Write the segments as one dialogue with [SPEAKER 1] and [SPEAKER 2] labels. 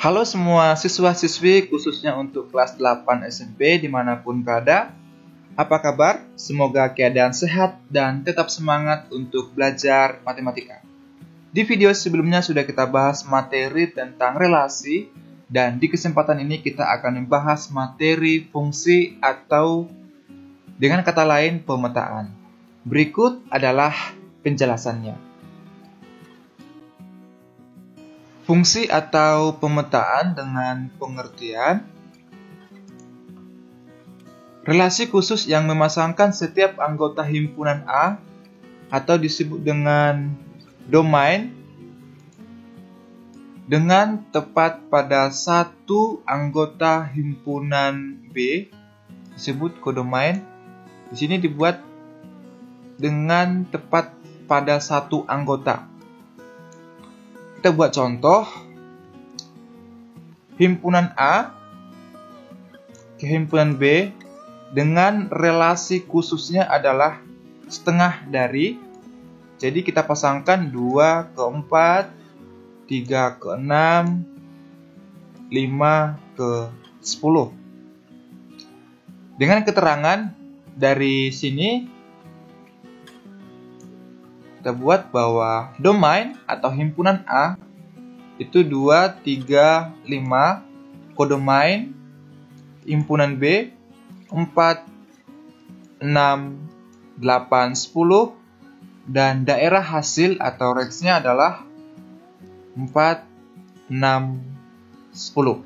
[SPEAKER 1] Halo semua siswa-siswi, khususnya untuk kelas 8 SMP dimanapun berada. Apa kabar? Semoga keadaan sehat dan tetap semangat untuk belajar matematika. Di video sebelumnya sudah kita bahas materi tentang relasi, dan di kesempatan ini kita akan membahas materi fungsi atau dengan kata lain pemetaan. Berikut adalah penjelasannya. Fungsi atau pemetaan dengan pengertian relasi khusus yang memasangkan setiap anggota himpunan A atau disebut dengan domain dengan tepat pada satu anggota himpunan B, disebut kodomain. Di sini dibuat dengan tepat pada satu anggota. Kita buat contoh, himpunan A ke himpunan B dengan relasi khususnya adalah setengah dari. Jadi kita pasangkan 2 ke 4, 3 ke 6, 5 ke 10. Dengan keterangan dari sini, kita buat bahwa domain atau himpunan A itu 2, 3, 5, kodomain himpunan B 4, 6, 8, 10, dan daerah hasil atau range-nya adalah 4, 6, 10.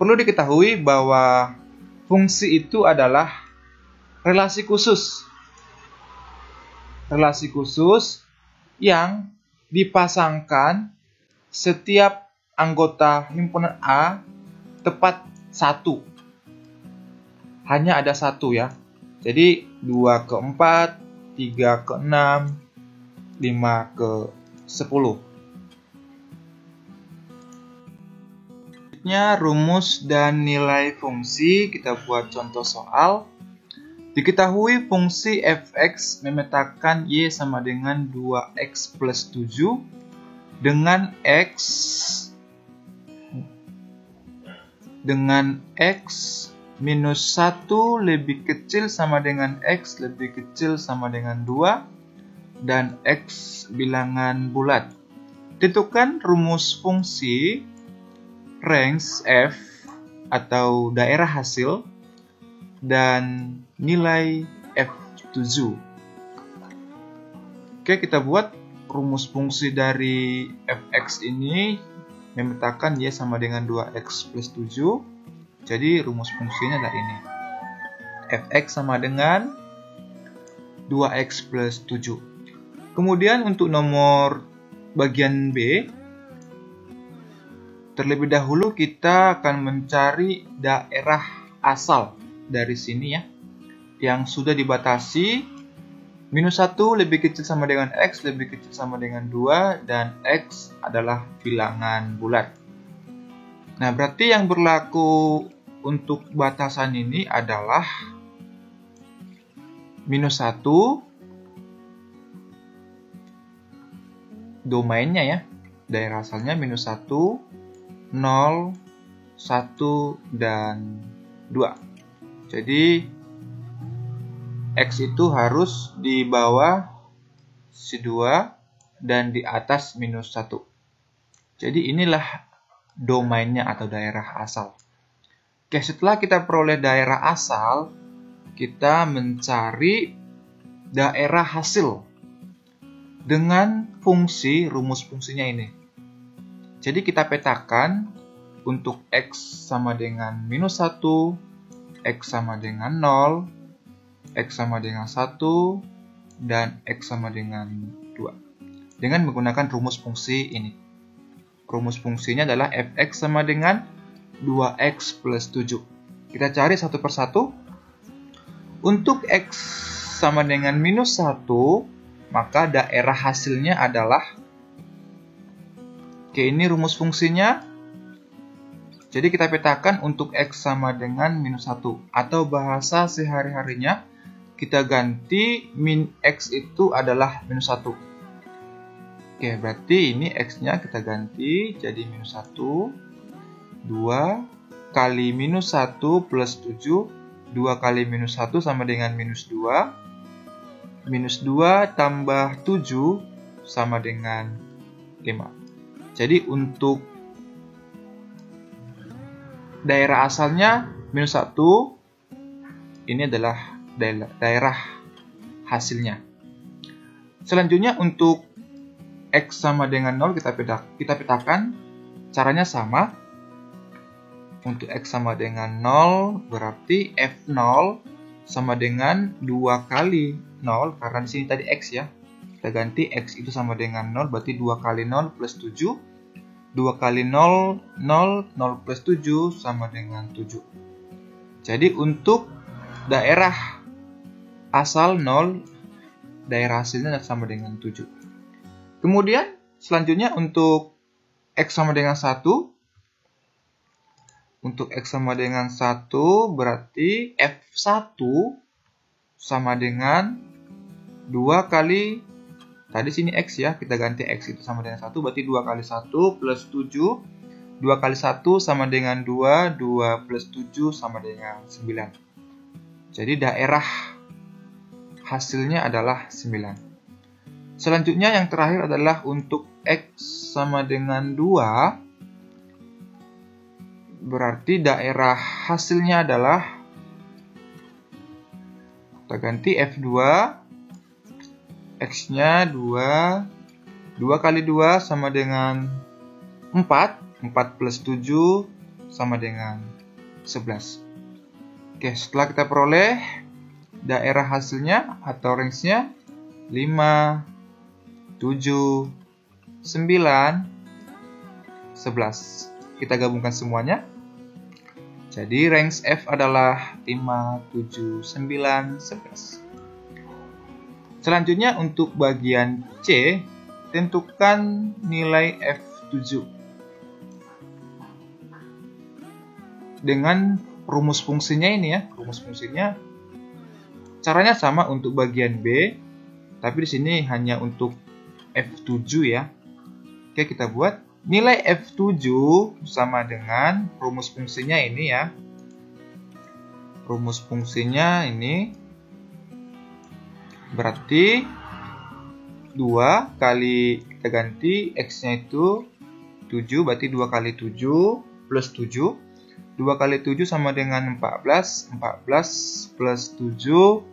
[SPEAKER 1] Perlu diketahui bahwa fungsi itu adalah relasi khusus. Relasi khusus yang dipasangkan setiap anggota himpunan A tepat satu. Hanya ada satu ya. Jadi 2 ke 4, 3 ke 6, 5 ke 10. Selanjutnya rumus dan nilai fungsi, kita buat contoh soal. Diketahui fungsi fx memetakan y sama dengan 2x plus 7 dengan x minus 1 lebih kecil sama dengan x lebih kecil sama dengan 2 dan x bilangan bulat. Tentukan rumus fungsi range f atau daerah hasil dan nilai F7. Oke, kita buat rumus fungsi dari fx ini memetakan y sama dengan 2x plus 7. Jadi rumus fungsinya adalah ini. Fx sama dengan 2x plus 7. Kemudian untuk nomor bagian B, terlebih dahulu kita akan mencari daerah asal dari sini ya, yang sudah dibatasi minus 1 lebih kecil sama dengan x lebih kecil sama dengan 2 dan x adalah bilangan bulat. Nah, berarti yang berlaku untuk batasan ini adalah minus 1 domainnya ya, daerah asalnya minus 1, 0, 1, dan 2. Jadi x itu harus di bawah si 2 dan di atas minus 1. Jadi inilah domainnya atau daerah asal. Oke, setelah kita peroleh daerah asal, kita mencari daerah hasil dengan fungsi, rumus fungsinya ini. Jadi kita petakan untuk x sama dengan minus 1, x sama dengan 0, x sama dengan 1, dan x sama dengan 2. Dengan menggunakan rumus fungsi ini. Rumus fungsinya adalah fx sama dengan 2x plus 7. Kita cari satu persatu. Untuk x sama dengan minus 1, maka daerah hasilnya adalah, oke, ini rumus fungsinya. Jadi kita petakan untuk x sama dengan minus 1. Atau bahasa sehari-harinya, kita ganti min x itu adalah minus 1. Oke, berarti ini X-nya kita ganti jadi minus 1. 2 kali minus 1 plus 7. 2 kali minus 1 sama dengan minus 2. Minus 2 tambah 7 sama dengan 5. Jadi untuk daerah asalnya minus 1, ini adalah daerah hasilnya. Selanjutnya untuk X sama dengan 0 kita petakan. Caranya sama. Untuk X sama dengan 0 berarti F0 sama dengan 2 kali 0. Karena di sini tadi X ya. Kita ganti X itu sama dengan 0 berarti 2 kali 0 plus 7. 2 kali 0, 0, 0 plus 7 sama dengan 7. Jadi untuk daerah asal 0, daerah hasilnya sama dengan 7. Kemudian selanjutnya untuk X sama dengan 1. Untuk X sama dengan 1 berarti F1 sama dengan 2 kali, tadi sini X ya, kita ganti X itu sama dengan 1, berarti 2 kali 1 plus 7. 2 kali 1 sama dengan 2, 2 plus 7 sama dengan 9. Jadi daerah hasilnya adalah 9. Selanjutnya yang terakhir adalah untuk X sama dengan 2. Berarti daerah hasilnya adalah, kita ganti F2. X-nya 2. 2 kali 2 sama dengan 4. 4 plus 7 sama dengan 11. Oke, setelah kita peroleh daerah hasilnya atau range-nya 5, 7, 9, 11. Kita gabungkan semuanya. Jadi range F adalah 5, 7, 9, 11. Selanjutnya untuk bagian C, tentukan nilai F7. Dengan rumus fungsinya ini ya, rumus fungsinya caranya sama untuk bagian B, tapi di sini hanya untuk F7 ya. Oke, kita buat nilai F7 sama dengan rumus fungsinya ini ya. Rumus fungsinya ini berarti 2 kali, kita ganti X-nya itu 7, berarti 2 kali 7 plus 7. 2 kali 7 sama dengan 14. 14 plus 7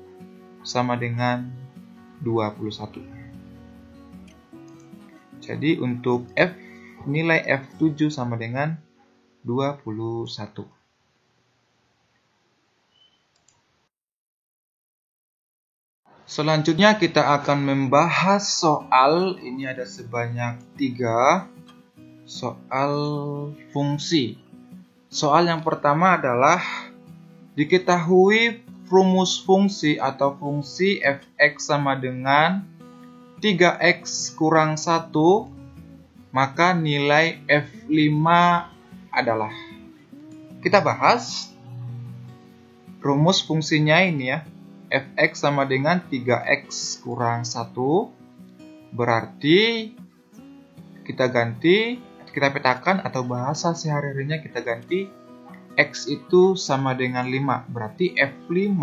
[SPEAKER 1] sama dengan 21. Jadi untuk F, nilai F7 sama dengan 21. Selanjutnya kita akan membahas soal, ini ada sebanyak 3 soal fungsi. Soal yang pertama adalah diketahui rumus fungsi atau fungsi f(x) sama dengan 3x kurang 1, maka nilai f5 adalah. Kita bahas rumus fungsinya ini ya. Fx sama dengan 3x kurang 1, berarti kita ganti, kita petakan atau bahasa sehari-harinya kita ganti x itu sama dengan 5, berarti F5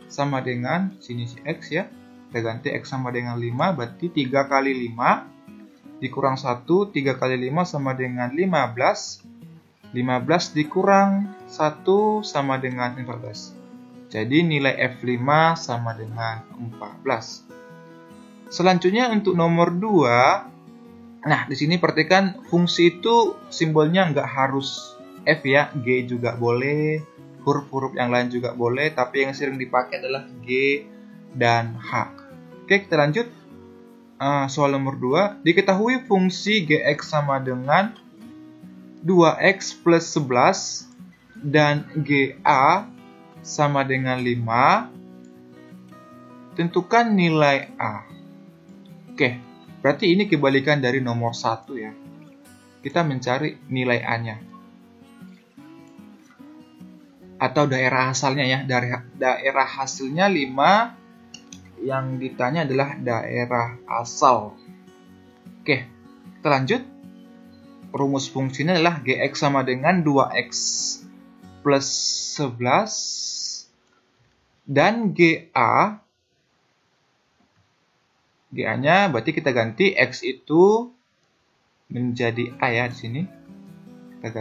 [SPEAKER 1] sama dengan sini si x ya, kita ganti x sama dengan 5, berarti 3 kali 5 dikurang 1, 3 kali 5 sama dengan 15, 15 dikurang 1 sama dengan 14. Jadi nilai F5 sama dengan 14. Selanjutnya untuk nomor 2. Nah, di sini perhatikan fungsi itu simbolnya nggak harus F ya. G juga boleh, huruf-huruf yang lain juga boleh, tapi yang sering dipakai adalah G dan H. Oke, kita lanjut. Soal nomor 2. Diketahui fungsi Gx sama dengan 2x plus 11 dan Ga sama dengan 5, tentukan nilai A. Oke, berarti ini kebalikan dari nomor 1 ya. Kita mencari nilai A-nya. Atau daerah asalnya ya, daerah hasilnya 5, 5 yang ditanya adalah daerah asal. Oke, kita lanjut. Rumus fungsinya adalah Gx sama dengan 2x plus 11 dan GA-nya berarti kita ganti X itu menjadi A ya di sini. Kita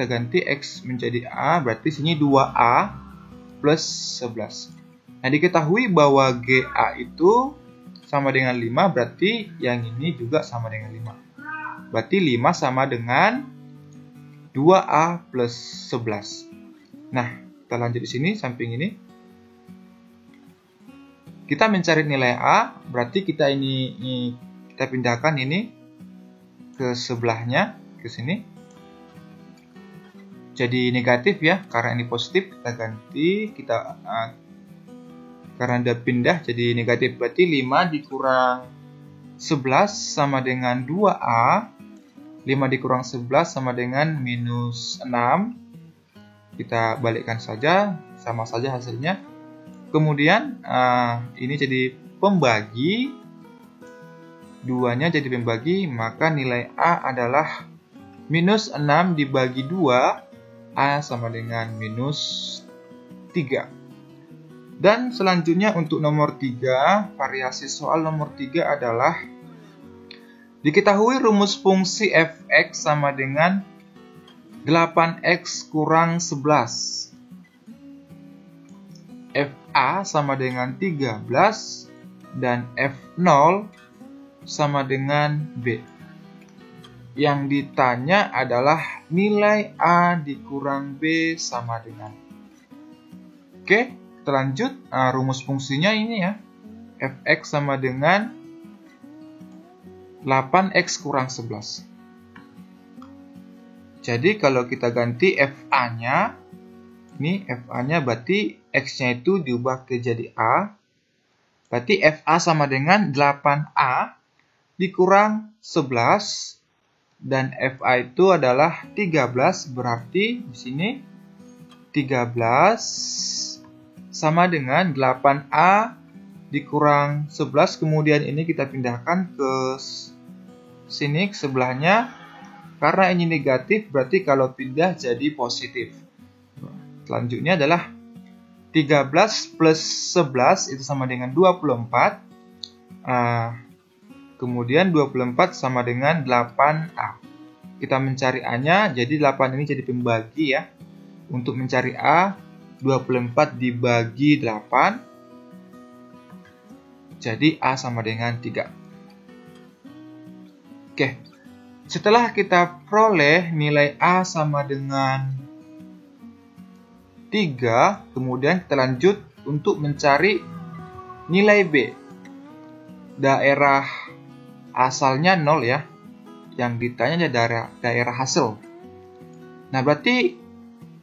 [SPEAKER 1] ganti X menjadi A, berarti sini 2A plus 11. Nah, diketahui bahwa GA itu sama dengan 5, berarti yang ini juga sama dengan 5. Berarti 5 sama dengan 2A plus 11. Nah, kita lanjut di sini, samping ini. Kita mencari nilai A, berarti kita kita pindahkan ini ke sebelahnya, ke sini. Jadi negatif ya, karena ini positif, kita ganti, karena udah pindah jadi negatif, berarti 5 dikurang 11 sama dengan 2A. 5 dikurang 11 sama dengan minus 6. Kita balikkan saja, sama saja hasilnya. Kemudian ini jadi pembagi, 2-nya jadi pembagi, maka nilai A adalah minus 6 dibagi 2, A sama dengan minus 3. Dan selanjutnya untuk nomor 3, variasi soal nomor 3 adalah diketahui rumus fungsi fx sama dengan 8x kurang 11. Fa sama dengan 13 dan F0 sama dengan B. Yang ditanya adalah nilai A dikurang B sama dengan. Oke, kita lanjut. Rumus fungsinya ini ya. Fx sama dengan 8x kurang 11. Jadi kalau kita ganti Fa-nya, ini Fa-nya berarti X-nya itu diubah ke jadi A. Berarti Fa sama dengan 8A dikurang 11. Dan Fa itu adalah 13. Berarti di sini 13 sama dengan 8A dikurang 11. Kemudian ini kita pindahkan ke sini, ke sebelahnya. Karena ini negatif, berarti kalau pindah jadi positif. Selanjutnya adalah 13 plus 11 itu sama dengan 24. Kemudian 24 sama dengan 8A. Kita mencari A-nya, jadi 8 ini jadi pembagi ya. Untuk mencari A, 24 dibagi 8. Jadi A sama dengan 3. Oke. Setelah kita peroleh nilai A sama dengan 3, kemudian kita lanjut untuk mencari nilai B. Daerah asalnya 0 ya. Yang ditanya adalah daerah hasil. Nah, berarti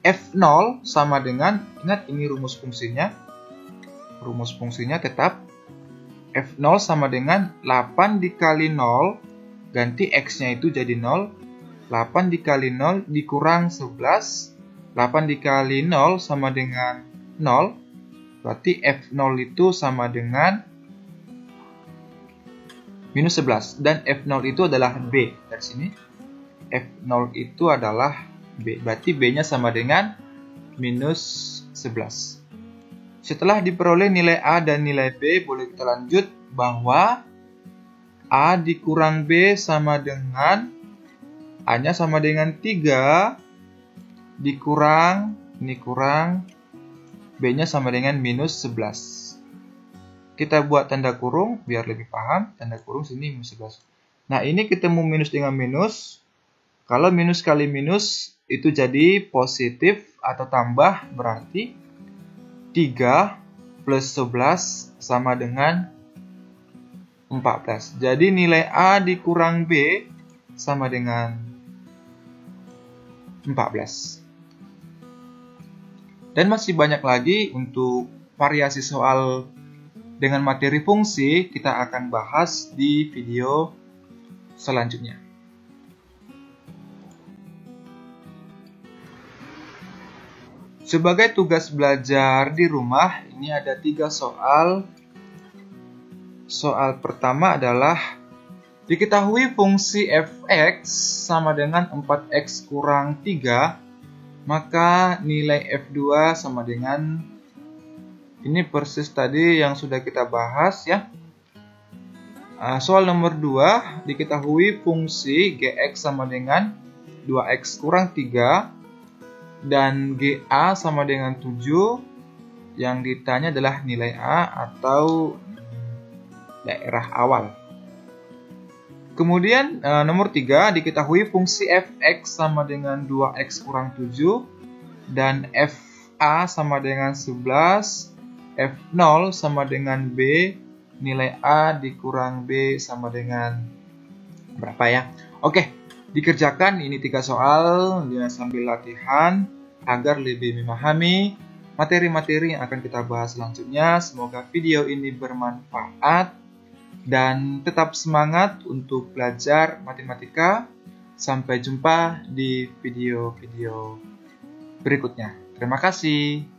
[SPEAKER 1] F0 sama dengan, ingat ini rumus fungsinya. Rumus fungsinya tetap F0 sama dengan 8 dikali 0, ganti X-nya itu jadi 0. 8 dikali 0 dikurang 11. 8 dikali 0 sama dengan 0. Berarti F0 itu sama dengan minus 11. Dan F0 itu adalah B. Dari sini F0 itu adalah B. Berarti B-nya sama dengan minus 11. Setelah diperoleh nilai A dan nilai B, boleh kita lanjut bahwa A dikurang B sama dengan A-nya sama dengan 3 dikurang, ini kurang, B-nya sama dengan minus 11. Kita buat tanda kurung biar lebih paham. Tanda kurung sini minus 11. Nah, ini ketemu minus dengan minus. Kalau minus kali minus itu jadi positif atau tambah, berarti 3 plus 11 sama dengan 14. Jadi nilai A dikurang B sama dengan 14. Dan masih banyak lagi untuk variasi soal dengan materi fungsi, kita akan bahas di video selanjutnya. Sebagai tugas belajar di rumah, ini ada 3 soal soal pertama adalah diketahui fungsi f(x) sama dengan 4x kurang 3, maka nilai f2 sama dengan, ini persis tadi yang sudah kita bahas ya. Soal nomor 2, diketahui fungsi gx sama dengan 2x kurang 3 dan ga sama dengan 7. Yang ditanya adalah nilai a atau daerah awal. Kemudian nomor 3, diketahui fungsi fx sama dengan 2x kurang 7 dan fa sama dengan 11, f0 sama dengan b, nilai a dikurang b sama dengan berapa ya? Oke, dikerjakan ini 3 soal ya, sambil latihan agar lebih memahami materi-materi yang akan kita bahas selanjutnya. Semoga video ini bermanfaat dan tetap semangat untuk belajar matematika. Sampai jumpa di video-video berikutnya. Terima kasih.